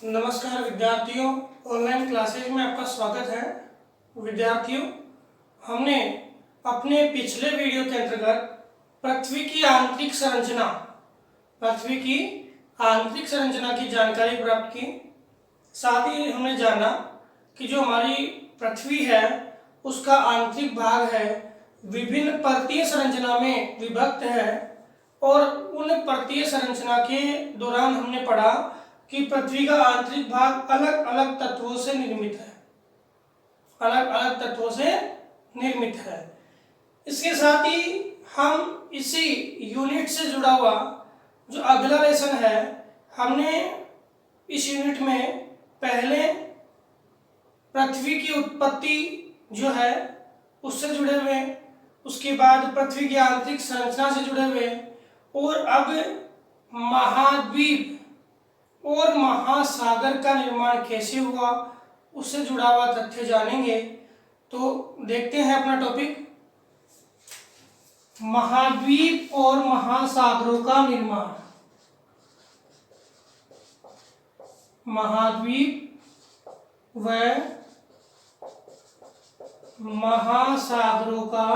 नमस्कार विद्यार्थियों, online classes में आपका स्वागत है। विद्यार्थियों, हमने अपने पिछले वीडियो के अंतर्गत पृथ्वी की आंतरिक संरचना की जानकारी प्राप्त की। साथ ही हमने जाना कि जो हमारी पृथ्वी है उसका आंतरिक भाग है विभिन्न परतीय संरचना में विभक्त है, और उन परतीय संरचना के दौरान हमने पढ़ा कि पृथ्वी का आंतरिक भाग अलग अलग तत्वों से निर्मित है। इसके साथ ही हम इसी यूनिट से जुड़ा हुआ जो अगला लेसन है, हमने इस यूनिट में पहले पृथ्वी की उत्पत्ति जो है उससे जुड़े हुए, उसके बाद पृथ्वी की आंतरिक संरचना से जुड़े हुए, और अब महाद्वीप और महासागर का निर्माण कैसे हुआ उससे जुड़ा हुआ तथ्य जानेंगे। तो देखते हैं अपना टॉपिक, महाद्वीप और महासागरों का निर्माण। महाद्वीप व महासागरों का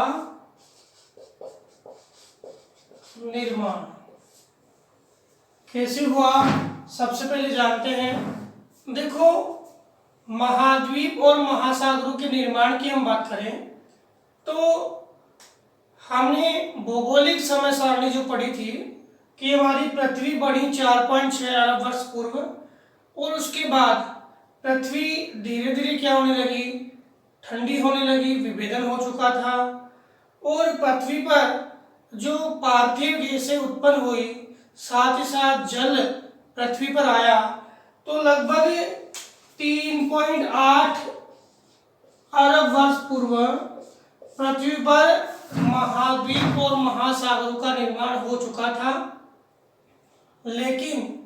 निर्माण कैसे हुआ, सबसे पहले जानते हैं। देखो, महाद्वीप और महासागरों के निर्माण की हम बात करें तो हमने भौगोलिक समय सारणी जो पढ़ी थी कि हमारी पृथ्वी बढ़ी 4.6 अरब वर्ष पूर्व, और उसके बाद पृथ्वी धीरे धीरे क्या होने लगी, ठंडी होने लगी, विभेदन हो चुका था, और पृथ्वी पर जो पार्थिव गैसें उत्पन्न हुई, साथ ही साथ जल पृथ्वी पर आया, तो लगभग 3.8 अरब वर्ष पूर्व पृथ्वी पर महाद्वीप और महासागरों का निर्माण हो चुका था। लेकिन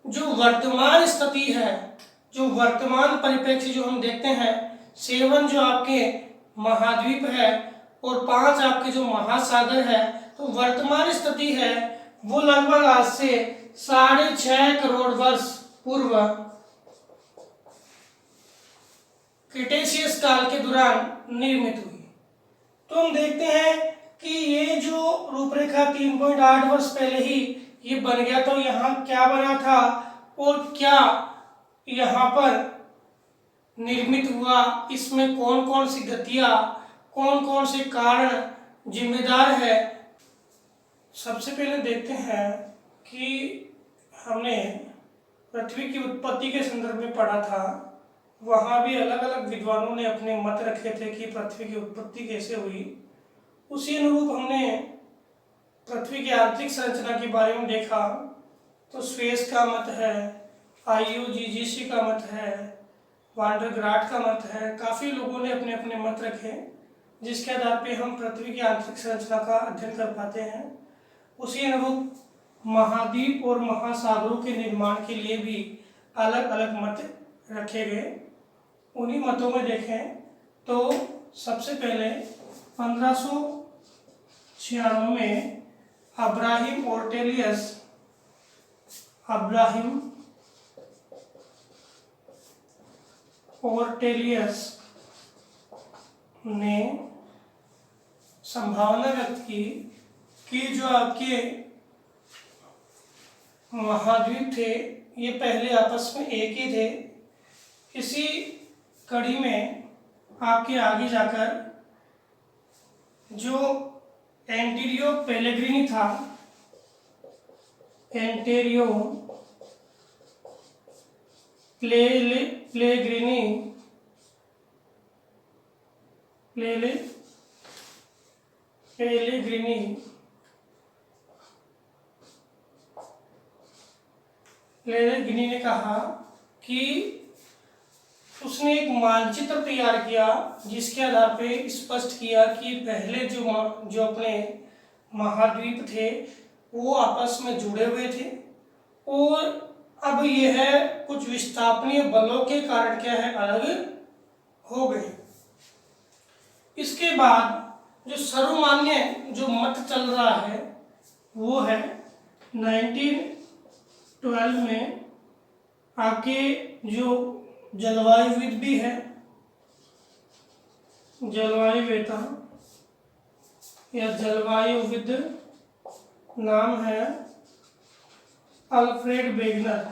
जो वर्तमान स्थिति है, जो वर्तमान परिप्रेक्ष्य जो हम देखते हैं, 7 जो आपके महाद्वीप है और 5 आपके जो महासागर है, तो वर्तमान स्थिति है वो लगभग आज से 6.5 करोड़ वर्ष पूर्व क्रिटेशियस काल के दौरान निर्मित हुई। तो हम देखते हैं कि ये जो रूपरेखा 3.8 वर्ष पहले ही ये बन गया, तो यहाँ क्या बना था और क्या यहाँ पर निर्मित हुआ, इसमें कौन कौन सी गतियाँ, कौन कौन से कारण जिम्मेदार है। सबसे पहले देखते हैं कि हमने पृथ्वी की उत्पत्ति के संदर्भ में पढ़ा था, वहाँ भी अलग अलग विद्वानों ने अपने मत रखे थे कि पृथ्वी की उत्पत्ति कैसे हुई। उसी अनुरूप हमने पृथ्वी की आंतरिक संरचना के बारे में देखा, तो स्वेस का मत है, IUGGC का मत है, वांडरग्राट का मत है, काफ़ी लोगों ने अपने अपने मत रखे जिसके आधार पे हम पृथ्वी की आंतरिक संरचना का अध्ययन कर पाते हैं। उसी अनुरूप महाद्वीप और महासागरों के निर्माण के लिए भी अलग अलग मत रखे गए। उन्हीं मतों में देखें तो सबसे पहले 1596 में अब्राहिम ओर्टेलियस ने संभावना व्यक्त की कि जो आपके महाद्वीप थे ये पहले आपस में एक ही थे। इसी कड़ी में आपके आगे जाकर जो एंटीरियो पेलेग्रिनी था, एंटेरियो पेलेग्रिनी ने कहा कि उसने एक मानचित्र तैयार किया जिसके आधार पे स्पष्ट किया कि पहले जो अपने महाद्वीप थे वो आपस में जुड़े हुए थे, और अब यह कुछ विस्थापनीय बलों के कारण क्या है, अलग हो गए। इसके बाद जो सर्वमान्य जो मत चल रहा है वो है 1912 में आपके जो जलवायुविद भी है, जलवायुवेता या जलवायुविद नाम है अल्फ्रेड वेगनर।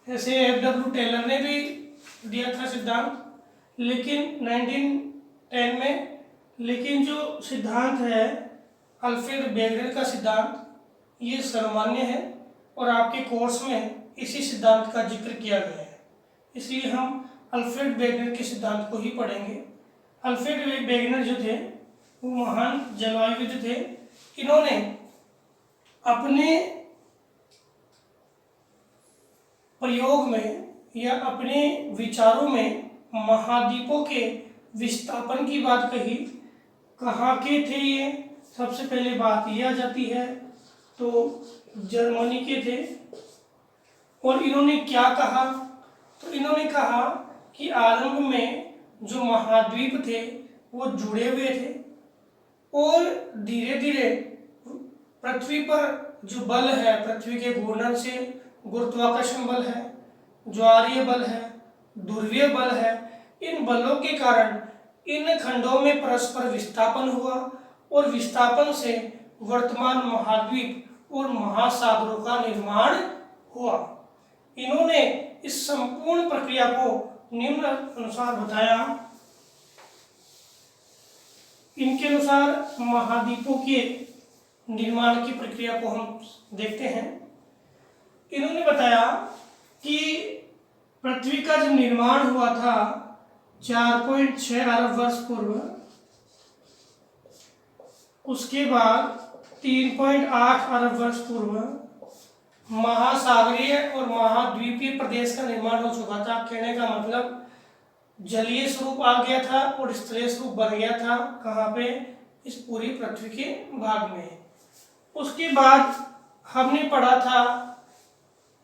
ऐसे F.W. टेलर ने भी दिया था सिद्धांत, लेकिन 1910 में। लेकिन जो सिद्धांत है अल्फ्रेड वेगनर का सिद्धांत, ये सर्वमान्य है और आपके कोर्स में इसी सिद्धांत का जिक्र किया गया है, इसलिए हम अल्फ्रेड वेगनर के सिद्धांत को ही पढ़ेंगे। अल्फ्रेड वेगनर जो थे वो महान जलवायुविद थे। इन्होंने अपने प्रयोग में या अपने विचारों में महाद्वीपों के विस्थापन की बात कही। कहाँ के थे ये? सबसे पहले बात ये आ जाती है तो जर्मनी के थे। और इन्होंने क्या कहा? तो इन्होंने कहा कि आरंभ में जो महाद्वीप थे वो जुड़े हुए थे और धीरे धीरे पृथ्वी पर जो बल है, पृथ्वी के घूर्णन से, गुरुत्वाकर्षण बल है, ज्वारीय बल है, ध्रुवीय बल है, इन बलों के कारण इन खंडों में परस्पर विस्थापन हुआ और विस्थापन से वर्तमान महाद्वीप और महासागरों का निर्माण हुआ। इन्होंने इस संपूर्ण प्रक्रिया को निम्न अनुसार बताया। इनके अनुसार महाद्वीपों के निर्माण की प्रक्रिया को हम देखते हैं। इन्होंने बताया कि पृथ्वी का जो निर्माण हुआ था 4.6 अरब वर्ष पूर्व, उसके बाद 3.8 अरब वर्ष पूर्व महासागरीय और महाद्वीपीय प्रदेश का निर्माण हो चुका था। कहने का मतलब जलीय स्वरूप आ गया था और स्थलीय स्वरूप बन गया था। कहाँ पे? इस पूरी पृथ्वी के भाग में। उसके बाद हमने पढ़ा था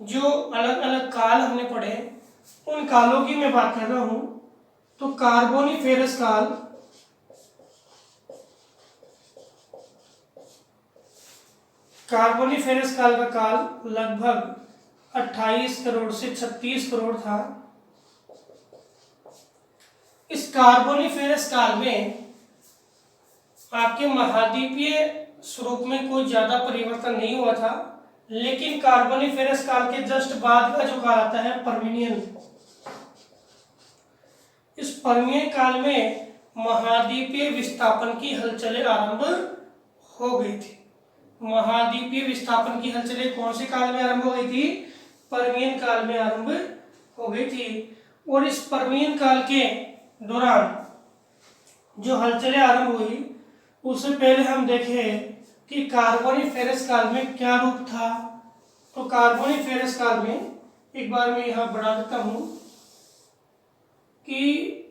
जो अलग अलग काल हमने पढ़े, उन कालों की मैं बात कर रहा हूं। तो कार्बोनिफेरस काल, कार्बोनिफेरस काल का काल लगभग 28 करोड़ से 36 करोड़ था। इस कार्बोनिफेरस काल में आपके महाद्वीपीय स्वरूप में कोई ज्यादा परिवर्तन नहीं हुआ था, लेकिन कार्बोनिफेरस काल के जस्ट बाद का जो काल आता है पर्मियन, इस पर्मियन काल में महाद्वीपीय विस्थापन की हलचलें आरंभ हो गई थी। महाद्वीपीय विस्थापन की हलचलें कौन से काल में आरंभ हो गई थी? पर्मियन काल में आरंभ हो गई थी। और इस पर्मियन काल के दौरान जो हलचलें आरंभ हुई, उससे पहले हम देखें कि कार्बोनिफेरस काल में क्या रूप था। तो कार्बोनिफेरस काल में एक बार मैं यहां बढ़ा देता हूं कि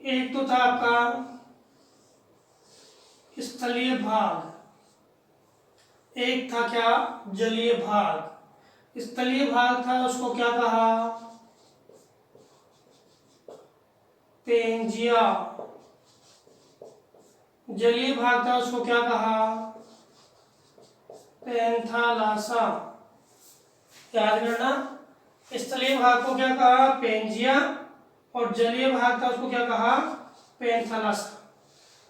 एक तो था आपका स्थलीय भाग, एक था क्या? जलीय भाग। स्थलीय भाग था, उसको क्या कहा? पेंजिया। जलीय भाग था, उसको क्या कहा? पैंथालासा। याद करना, स्थलीय भाग को क्या कहा? पेंजिया। और जलीय भाग था, उसको क्या कहा? पैंथालासा।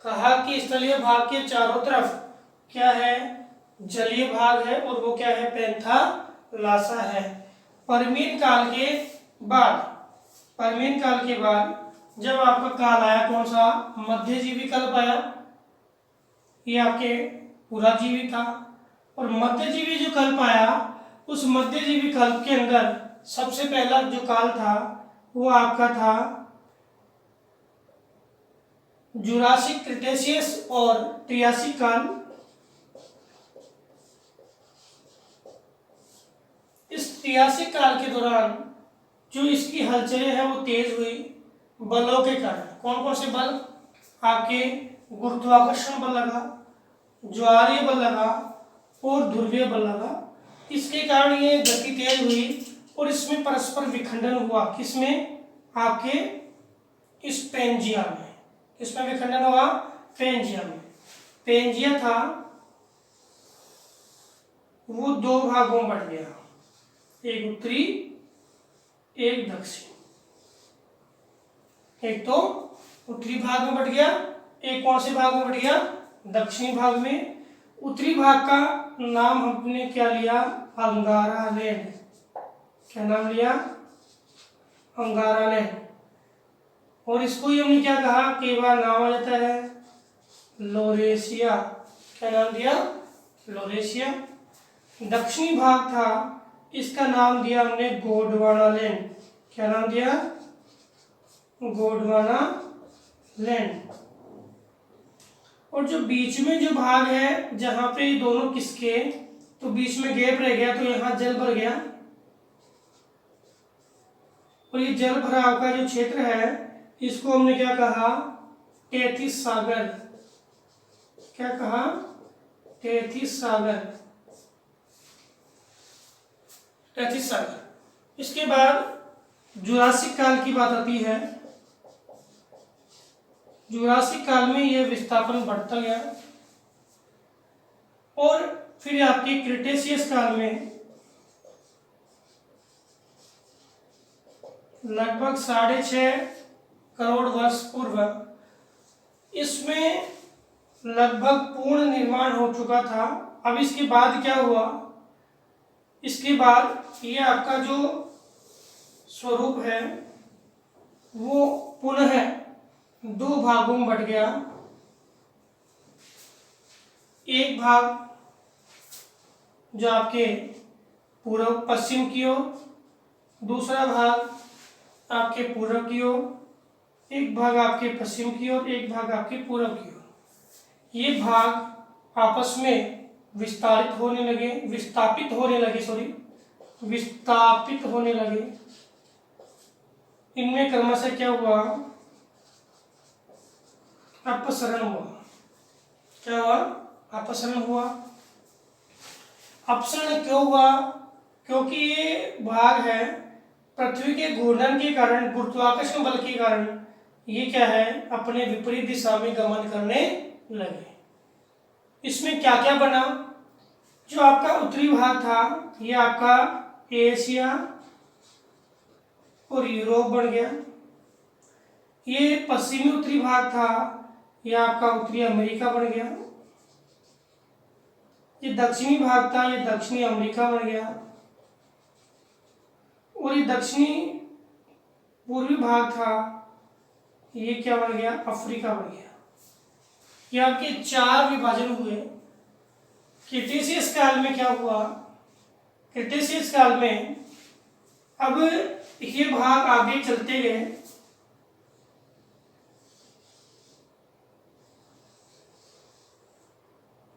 कहा कि स्थलीय भाग के चारों तरफ क्या है? जलीय भाग है और वो क्या है? पैंथालासा है। पर्मियन काल के बाद, पर्मियन काल के बाद जब आपका काल आया कौन सा? मध्यजीवी कल्प आया। ये आपके पुराजीवी था। और मध्यजीवी जो कल्प आया, उस मध्यजीवी कल्प के अंदर सबसे पहला जो काल था वो आपका था जुरासिक, क्रिटेशियस और ट्रियासिक काल। इस ट्रियासिक काल के दौरान जो इसकी हलचलें हैं वो तेज हुई बलों के कारण। कौन कौन से बल? आपके गुरुत्वाकर्षण बल लगा, ज्वारीय बल लगा और ध्रुवीय बल लगा। इसके कारण ये गति तेज हुई और इसमें परस्पर विखंडन हुआ। किसमें? आपके इस पेंजिया में। किसमें विखंडन हुआ? पेंजिया में। पेंजिया था वो दो भागों में बट गया, एक उत्तरी एक दक्षिण। एक तो उत्तरी भाग में बट गया, एक कौन से भाग में बट गया, दक्षिणी भाग में। उत्तरी भाग का नाम हमने क्या लिया, अंगारा लैंड। क्या नाम लिया, अंगारा लैंड। और इसको ही हमने क्या कहा, कई बार नाम आ जाता है लोरेशिया। क्या नाम दिया, लोरेशिया। दक्षिणी भाग था, इसका नाम दिया हमने गोंडवाना लैंड। क्या नाम दिया, गोंडवाना लैंड। और जो बीच में जो भाग है, जहां पे दोनों किसके, तो बीच में गैप रह गया, तो यहां जल भर गया। और ये जल भराव का जो क्षेत्र है, इसको हमने क्या कहा, टेथिस सागर। क्या कहा, टेथिस सागर, टेथिस सागर। इसके बाद जुरासिक काल की बात आती है। जुरासिक काल में यह विस्थापन बढ़ता गया और फिर आपके क्रिटेशियस काल में लगभग 6.5 करोड़ वर्ष पूर्व इसमें लगभग पूर्ण निर्माण हो चुका था। अब इसके बाद क्या हुआ, इसके बाद ये आपका जो स्वरूप है वो पुनः दो भागों में बट गया। एक भाग जो आपके पूर्व पश्चिम की ओर, दूसरा भाग आपके पूर्व की ओर, एक भाग आपके पश्चिम की ओर, एक भाग आपके पूर्व की ओर। ये भाग आपस में विस्तापित होने लगे, विस्थापित होने लगे। इनमें क्रमशः क्या हुआ, अपसरण हुआ। क्या हुआ, अपसरण हुआ। अपसरण क्यों हुआ, क्योंकि ये भाग है पृथ्वी के घूर्णन के कारण, गुरुत्वाकर्षण बल के कारण ये क्या है, अपने विपरीत दिशा में गमन करने लगे। इसमें क्या क्या बना, जो आपका उत्तरी भाग था ये आपका एशिया और यूरोप बन गया। ये पश्चिमी उत्तरी भाग था, ये आपका उत्तरी अमेरिका बन गया। ये दक्षिणी भाग था, ये दक्षिणी अमेरिका बन गया। और ये दक्षिणी पूर्वी भाग था, ये क्या बन गया, अफ्रीका बन गया। ये आपके 4 विभाजन हुए। क्रिटेशियस काल में क्या हुआ, क्रिटेशियस काल में अब ये भाग आगे चलते गए।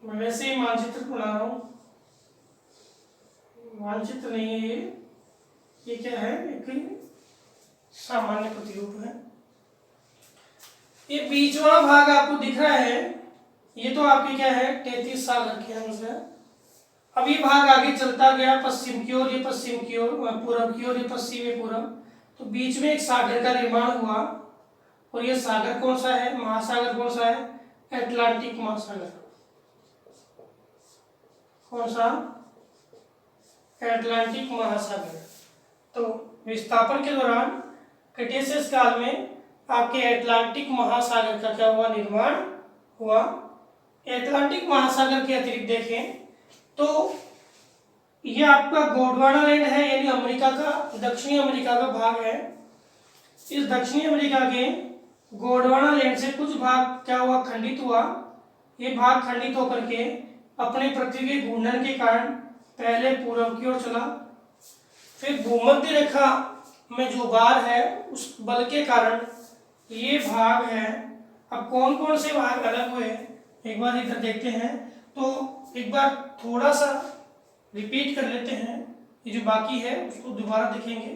मैं वैसे ही मानचित्र बना रहा हूं, मानचित्र नहीं है ये क्या है, एक सामान्य प्रतिरूप है। ये बीच वाला भाग आपको दिख रहा है, ये तो आपकी क्या है, 33 सागर के अंश है। अब ये भाग आगे चलता गया पश्चिम की ओर, ये पश्चिम की ओर, पूर्व की ओर, ये पश्चिमी पूर्व। तो बीच में एक सागर का निर्माण हुआ। और ये सागर कौन सा है, महासागर कौन सा है, अटलांटिक महासागर। कौन सा, अटलांटिक महासागर। तो विस्थापन के दौरान क्रिटेशियस काल में आपके अटलांटिक महासागर का क्या हुआ, निर्माण हुआ। अटलांटिक महासागर के अतिरिक्त देखें तो ये आपका गोंडवाना लैंड है, यानी अमेरिका का, दक्षिणी अमेरिका का भाग है। इस दक्षिणी अमेरिका के गोंडवाना लैंड से कुछ भाग क्या हुआ, खंडित हुआ। ये भाग खंडित होकर के अपने पृथ्वी के घूर्णन के कारण पहले पूर्व की ओर चला, फिर भूमध्य रेखा में जो बार है उस बल के कारण ये भाग है। अब कौन कौन से भाग अलग हुए एक बार इधर देखते हैं। तो एक बार थोड़ा सा रिपीट कर लेते हैं, ये जो बाकी है उसको दोबारा देखेंगे।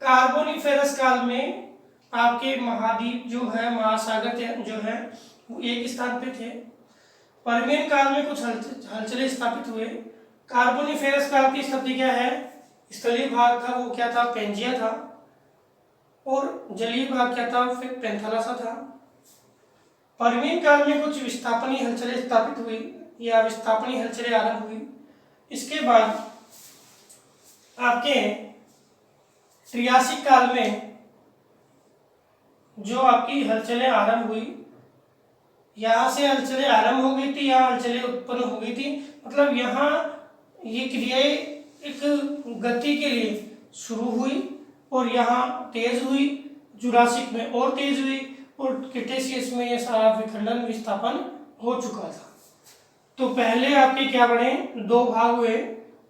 कार्बोनिफेरस काल में आपके महाद्वीप जो है, महासागर जो है वो एक स्थान पे थे। पर्मियन काल में कुछ हलचलें स्थापित हुए। कार्बोनिफेरस काल की स्थिति क्या है, स्थलीय भाग था वो क्या था, पेंजिया था, और जलीय भाग क्या था, फिर पेंथालसा था। पर्मियन काल में कुछ विस्थापनी हलचलें स्थापित हुई या विस्थापनी हलचलें आरंभ हुई। इसके बाद आपके त्रियासिक काल में जो आपकी हलचलें आरंभ हुई, यहाँ से हलचलें आरंभ हो गई थी, यहाँ हलचलें उत्पन्न हो गई थी, मतलब यहाँ ये क्रियाएं एक गति के लिए शुरू हुई और यहाँ तेज हुई, जुरासिक में और तेज हुई और क्रिटेशियस में ये सारा विखंडन विस्थापन हो चुका था। तो पहले आपके क्या बने, दो भाग हुए।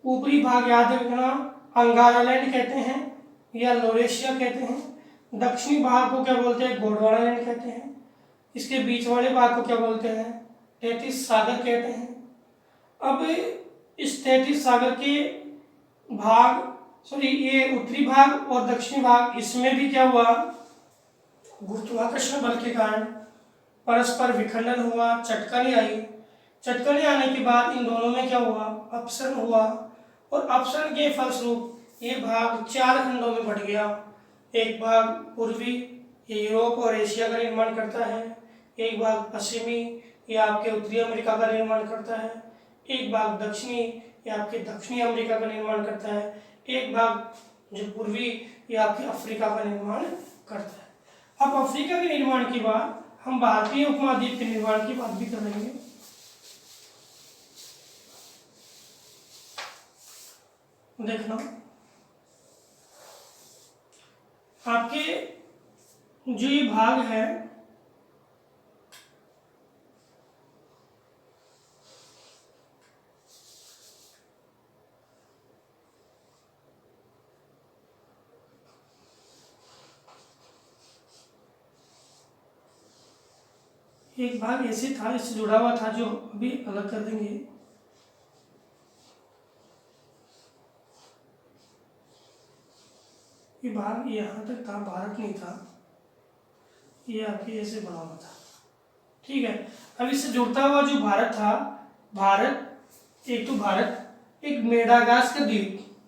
ऊपरी भाग याद रखना अंगारालैंड कहते हैं या लोरेशिया कहते हैं। दक्षिणी भाग को क्या बोलते हैं, गोंडवानालैंड कहते हैं। इसके बीच वाले भाग को क्या बोलते हैं, तैतीस सागर कहते हैं। अब इस तैतीस सागर के भाग ये उत्तरी भाग और दक्षिणी भाग, इसमें भी क्या हुआ, गुरुत्वाकर्षण बल के कारण परस्पर विखंडन हुआ, चटकने आई। चटकने आने के बाद इन दोनों में क्या हुआ, अपसरण हुआ और अपसरण के फलस्वरूप ये भाग चार खंडों में बढ़ गया। एक भाग पूर्वी, ये यूरोप और एशिया का निर्माण करता है। एक भाग पश्चिमी, ये आपके उत्तरी अमेरिका का निर्माण करता है। एक भाग दक्षिणी, ये आपके दक्षिणी अमेरिका का निर्माण करता है। एक भाग जो पूर्वी, ये आपके अफ्रीका का निर्माण करता है। अब अफ्रीका के निर्माण के बाद हम भारतीय उपमहाद्वीप के निर्माण की बात भी करेंगे। देखना आपके जो ये भाग है, एक भाग ऐसे था, इससे जुड़ा हुआ था, जो अभी अलग कर देंगे। ये भाग यहाँ तक था, भारत नहीं था, ये आपके ऐसे बना हुआ था, ठीक है। अब इससे जुड़ता हुआ जो भारत था, भारत एक तो भारत, एक मेडागास्कर द्वीप,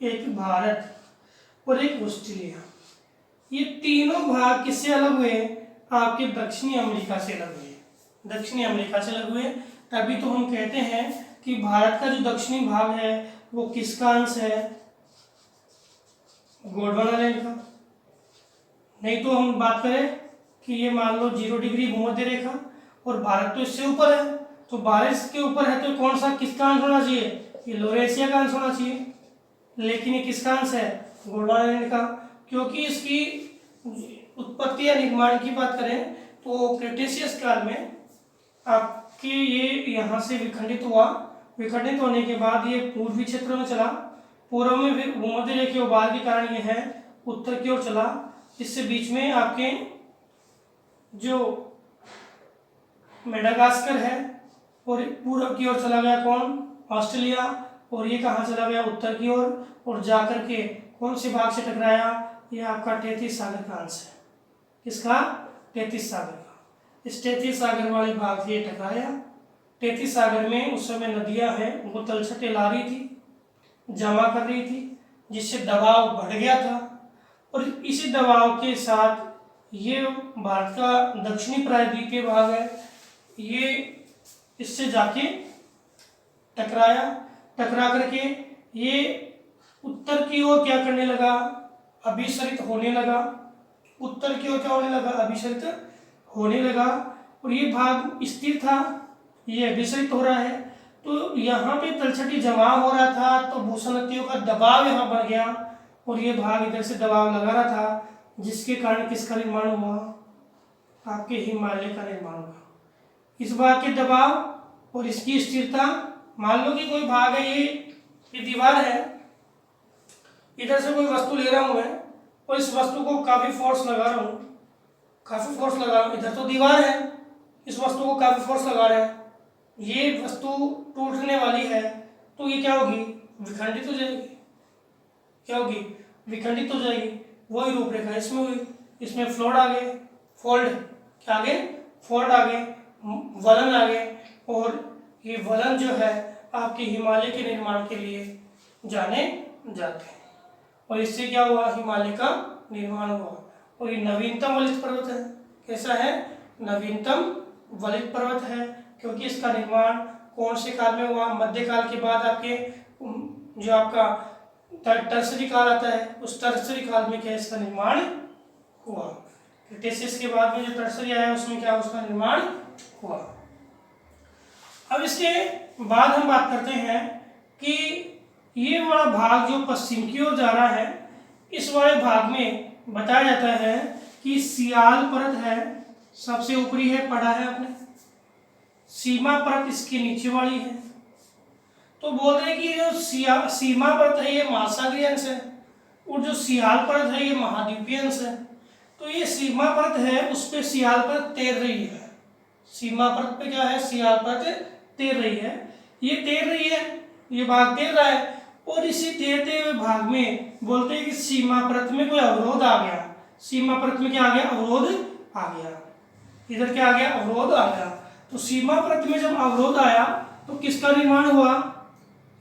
एक भारत और एक ऑस्ट्रेलिया, ये तीनों भाग किससे अलग हुए, आपके दक्षिणी अमेरिका से अलग हुए। दक्षिणी अमेरिका से अलग हुए, तभी तो हम कहते हैं कि भारत का जो दक्षिणी भाग है वो किसका अंश है, गोंडवानालैंड का। नहीं तो हम बात करें कि ये मान लो 0 डिग्री भूमध्य रेखा और भारत तो इससे ऊपर है, तो भारत के ऊपर है तो कौन सा किसका अंश होना चाहिए, ये लोरेशिया का अंश होना चाहिए। लेकिन ये किसका अंश है, गोंडवानालैंड का, क्योंकि इसकी उत्पत्ति या निर्माण की बात करें तो क्रिटेशियस काल में आपके ये यहाँ से विखंडित हुआ। विखंडित होने के बाद ये पूर्वी क्षेत्र में चला, पूर्व में फिर भूमध्य रेखीय उभार के कारण ये है उत्तर की ओर चला। इससे बीच में आपके जो मेडागास्कर है और पूर्व की ओर चला गया कौन, ऑस्ट्रेलिया, और ये कहाँ चला गया, उत्तर की ओर, और जाकर के कौन से भाग से टकराया, ये आपका तैतीस सागर का अंश है। किसका, तैतीस सागर का। इस तैतीस सागर वाले भाग से ये टकराया। तैतीस सागर में उस समय नदियां हैं, वो तलछटे ला रही थी, जमा कर रही थी, जिससे दबाव बढ़ गया था। और इसी दबाव के साथ ये भारत का दक्षिणी प्रायद्वीपीय भाग है, ये इससे जाके टकराया। टकरा करके ये उत्तर की ओर क्या करने लगा, अभिसरित होने लगा। उत्तर की ओर क्या होने लगा, अभिसरित होने लगा। और ये भाग स्थिर था, ये अभिसरित हो रहा है, तो यहाँ पे तलछटी जमाव हो रहा था, तो भूसनतियों का दबाव यहाँ बढ़ गया और ये भाग इधर से दबाव लगा रहा था, जिसके कारण किसका निर्माण हुआ, आपके हिमालय का निर्माण हुआ। इस भाग के दबाव और इसकी स्थिरता, मान लो कि कोई भाग है, ये दीवार है, इधर से कोई वस्तु ले रहा हूं मैं और इस वस्तु को काफी फोर्स लगा रहा हूं, काफी फोर्स लगा रहा हूं, इधर तो दीवार है, इस वस्तु को काफी फोर्स लगा रहा है, ये वस्तु टूटने वाली है, तो ये क्या होगी, विखंडित हो जाएगी। क्या होगी, विखंडित हो जाएगी। वही रूपरेखा इसमें हुई, इसमें फ्लोड आ गए, फोल्ड, क्या आ गए, फोल्ड आ गए, वलन आ गए, और ये वलन जो है आपके हिमालय के निर्माण के लिए जाने जाते हैं। और इससे क्या हुआ, हिमालय का निर्माण हुआ। और ये नवीनतम वलित पर्वत है। कैसा है, नवीनतम वलित पर्वत है, क्योंकि इसका निर्माण कौन से काल में हुआ? मध्यकाल के बाद आपके जो आपका टर्सरी काल आता है, उस टर्सरी काल में क्या इसका निर्माण हुआ। क्रिटेशियस के बाद में जो टर्सरी आया उसमें क्या उसका निर्माण हुआ। अब इसके बाद हम बात करते हैं कि ये वाला भाग जो पश्चिम की ओर जा रहा है, इस वाले भाग में बताया जाता है कि सियाल परत है, सबसे ऊपरी है, पढ़ा है आपने। सीमा परत इसके नीचे वाली है। तो बोल रहे हैं कि जो सीमा परत है ये महासागरीय अंश है, और जो सियाल परत है ये महाद्वीपीय अंश है। तो ये सीमा परत है उस पे सियाल परत तैर रही है। सीमा परत पे क्या है? सियाल परत तैर रही है। ये तैर रही है, ये भाग तैर रहा है, और इसी तैरते हुए भाग में बोलते हैं कि सीमा परत में कोई अवरोध आ गया। सीमा परत में क्या आ गया? अवरोध आ गया। इधर क्या आ गया? अवरोध आ गया। तो सीमा परत में जब अवरोध आया तो किसका निर्माण हुआ?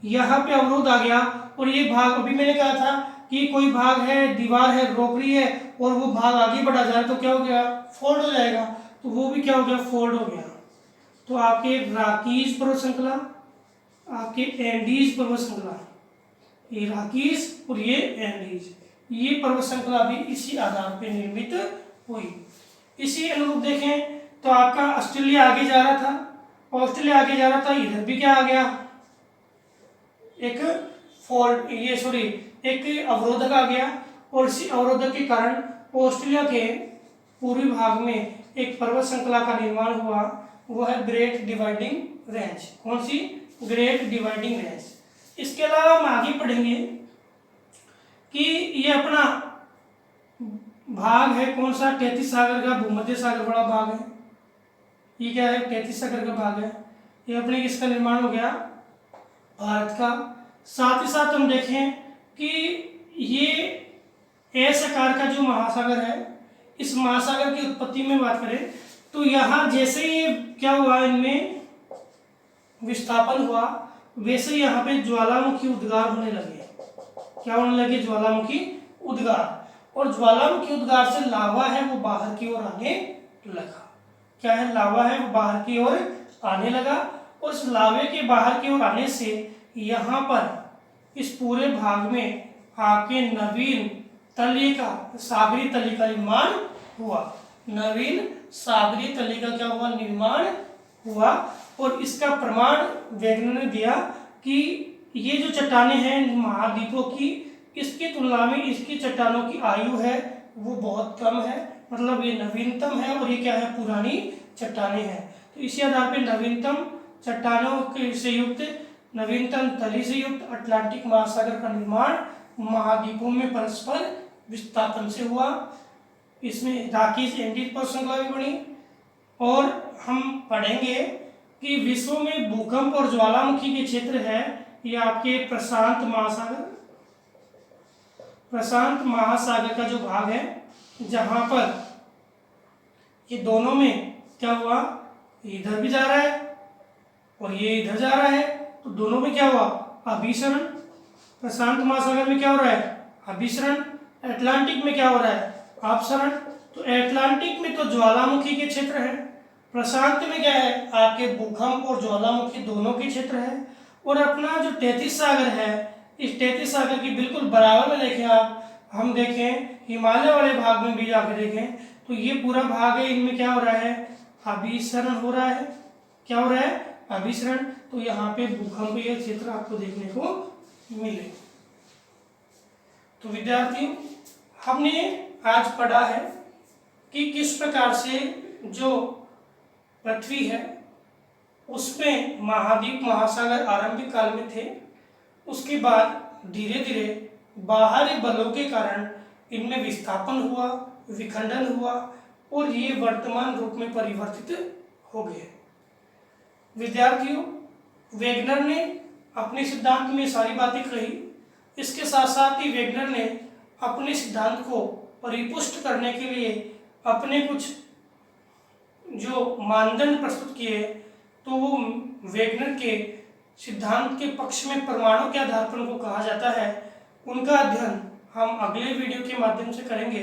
यहाँ पे अवरोध आ गया, और ये भाग अभी मैंने कहा था कि कोई भाग है, दीवार है, रोक रही है, और वो भाग आगे बढ़ा जा रहा है तो क्या हो गया? फोल्ड हो जाएगा। तो वो भी क्या हो गया? फोल्ड हो गया। तो आपके राकीज पर्वत श्रृंखला, आपके एंडीज पर्वत श्रृंखला, ये राकीज और ये एंडीज, ये पर्वत श्रृंखला भी इसी आधार पर निर्मित हुई। इसी अनुरूप देखें तो आपका ऑस्ट्रेलिया आगे जा रहा था, ऑस्ट्रेलिया आगे जा रहा था, इधर भी क्या आ गया? एक फॉल्ट, ये सॉरी एक अवरोधक आ गया, और इसी अवरोधक के कारण ऑस्ट्रेलिया के पूर्वी भाग में एक पर्वत श्रृंखला का निर्माण हुआ, वो है ग्रेट डिवाइडिंग रेंज। कौन सी? Great dividing range. इसके अलावा हम आगे पढ़ेंगे कि ये अपना भाग है कौन सा? तैतीस सागर का भूमध्य सागर बड़ा भाग है। ये क्या है? तैतीस सागर का भाग है। ये अपने किसका निर्माण हो गया? भारत का। साथ ही साथ हम देखें कि ये एस आकार का जो महासागर है, इस महासागर की उत्पत्ति में बात करें तो यहाँ जैसे ये क्या हुआ, इनमें विस्थापन हुआ, वैसे यहाँ पे ज्वालामुखी उद्गार होने लगे। क्या होने लगे? ज्वालामुखी उद्गार। और ज्वालामुखी उद्गार से लावा है वो बाहर की ओर आने लगा। क्या है? लावा है वो बाहर की ओर आने लगा, और उस लावे के बाहर की ओर आने से यहाँ पर इस पूरे भाग में आपके नवीन तलीय का, सागरीय तलीय का निर्माण हुआ। नवीन सागरीय तलीय का क्या हुआ? निर्माण हुआ। और इसका प्रमाण वैज्ञानिकों ने दिया कि ये जो चट्टानें हैं महाद्वीपों की, इसकी तुलना में इसकी चट्टानों की आयु है वो बहुत कम है, मतलब ये नवीनतम है, और ये क्या है? पुरानी चट्टानें हैं। तो इसी आधार पर नवीनतम चट्टानों से युक्त, नवीनतम तली से युक्त अटलांटिक महासागर का निर्माण महाद्वीपों में परस्पर विस्थापन से हुआ। इसमें राकीज एंडीज पर्वत श्रृंखला भी बनी। और हम पढ़ेंगे कि विश्व में भूकंप और ज्वालामुखी के क्षेत्र है ये आपके प्रशांत महासागर, प्रशांत महासागर का जो भाग है, जहां पर ये दोनों में क्या हुआ? इधर भी जा रहा है और ये इधर जा रहा है, तो दोनों में क्या हुआ? अभिसरण। प्रशांत महासागर में क्या हो रहा है? अभिसरण। अटलांटिक में क्या हो रहा है? अपसरण। तो अटलांटिक में तो ज्वालामुखी के क्षेत्र है, प्रशांत में क्या है? आपके भूकंप और ज्वालामुखी दोनों के क्षेत्र है। और अपना जो तैतीस सागर है, इस तैतीस सागर की बिल्कुल बराबर में देखें आप, हम देखें हिमालय वाले भाग में भी जाकर देखें तो ये पूरा भाग है, इनमें क्या हो रहा है? अभिसरण हो रहा है। क्या हो रहा है? अभिसरण। तो यहाँ पे भूकंपीय क्षेत्र आपको देखने को मिले। तो विद्यार्थियों, हमने आज पढ़ा है कि किस प्रकार से जो पृथ्वी है उसमें महाद्वीप महासागर आरंभिक काल में थे, उसके बाद धीरे धीरे बाहरी बलों के कारण इनमें विस्थापन हुआ, विखंडन हुआ, और ये वर्तमान रूप में परिवर्तित हो गए। विद्यार्थियों, वेगनर ने अपने सिद्धांत में सारी बातें कही, इसके साथ साथ ही वेगनर ने अपने सिद्धांत को परिपुष्ट करने के लिए अपने कुछ जो मानदंड प्रस्तुत किए, तो वो वेगनर के सिद्धांत के पक्ष में परमाणु के आधार पर उनको कहा जाता है। उनका अध्ययन हम अगले वीडियो के माध्यम से करेंगे।